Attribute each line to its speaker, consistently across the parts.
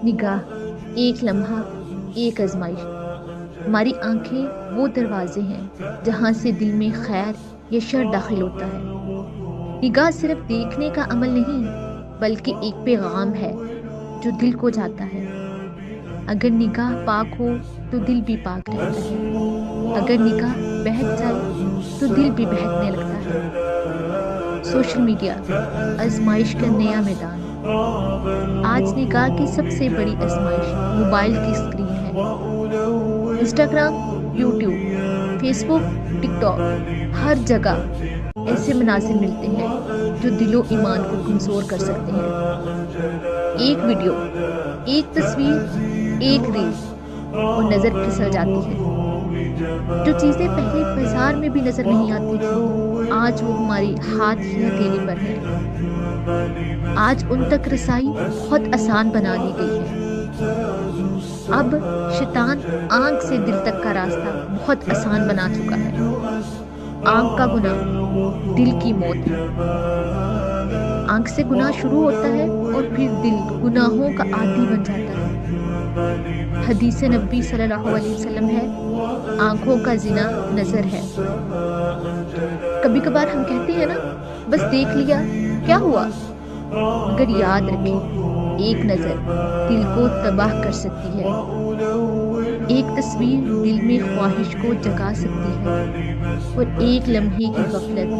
Speaker 1: نگاہ، ایک لمحہ، ایک آزمائش۔ ہماری آنکھیں وہ دروازے ہیں جہاں سے دل میں خیر یا شر داخل ہوتا ہے۔ نگاہ صرف دیکھنے کا عمل نہیں بلکہ ایک پیغام ہے جو دل کو جاتا ہے۔ اگر نگاہ پاک ہو تو دل بھی پاک رہتا ہے، اگر نگاہ بہک جائے تو دل بھی بہکنے لگتا ہے۔ سوشل میڈیا، آزمائش کا نیا میدان۔ آج نگاہ کی سب سے بڑی آزمائش موبائل کی اسکرین ہے۔ انسٹاگرام، یوٹیوب، فیس بک، ٹک ٹاک، ہر جگہ ایسے مناظر ملتے ہیں جو دل و ایمان کو کمزور کر سکتے ہیں۔ ایک ویڈیو، ایک تصویر، ایک ریل اور نظر پھسل جاتی ہے۔ جو چیزیں پہلے بازار میں بھی نظر نہیں آتی تھی آج وہ ہماری ہاتھ کی ہتھیلی پر ہے۔ آج ان تک رسائی بہت آسان بنا دی گئی ہے۔ اب شیطان آنکھ سے دل تک کا راستہ بہت آسان بنا چکا ہے۔ آنکھ کا گناہ دل کی موت ہے۔ آنکھ سے گناہ شروع ہوتا ہے اور پھر دل گناہوں کا عادی بن جاتا ہے۔ حدیث نبی صلی اللہ علیہ وسلم ہے، آنکھوں کا زنا نظر ہے۔ کبھی کبھار ہم کہتے ہیں نا، بس دیکھ لیا کیا ہوا، مگر یاد رکھیں ایک نظر دل کو تباہ کر سکتی ہے۔ ایک تصویر دل میں خواہش کو جگا سکتی ہے اور ایک لمحے کی غفلت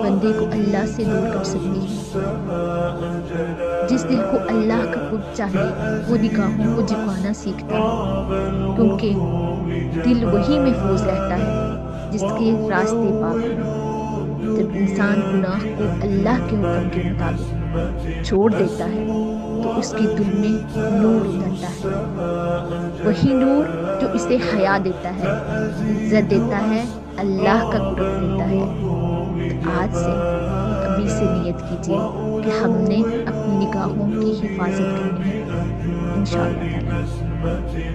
Speaker 1: بندے کو اللہ سے دور کر سکتی ہے۔ جس دل کو اللہ کا قرب چاہیے وہ نگاہوں کو جھکانا سیکھتا ہے، کیونکہ دل وہی محفوظ رہتا ہے جس کے راستے پاک ہوں۔ جب انسان گناہ کو اللہ کے حکم کے مطابق چھوڑ دیتا ہے تو اس کے دل میں نور اترتا ہے، وہی نور جو اسے حیا دیتا ہے، عزت دیتا ہے، اللہ کا قرب دیتا ہے۔ تو آج سے ابھی سے نیت کیجیے کہ ہم نے اپنی نگاہوں کی حفاظت کرنی ہے، انشاءاللہ تعالی۔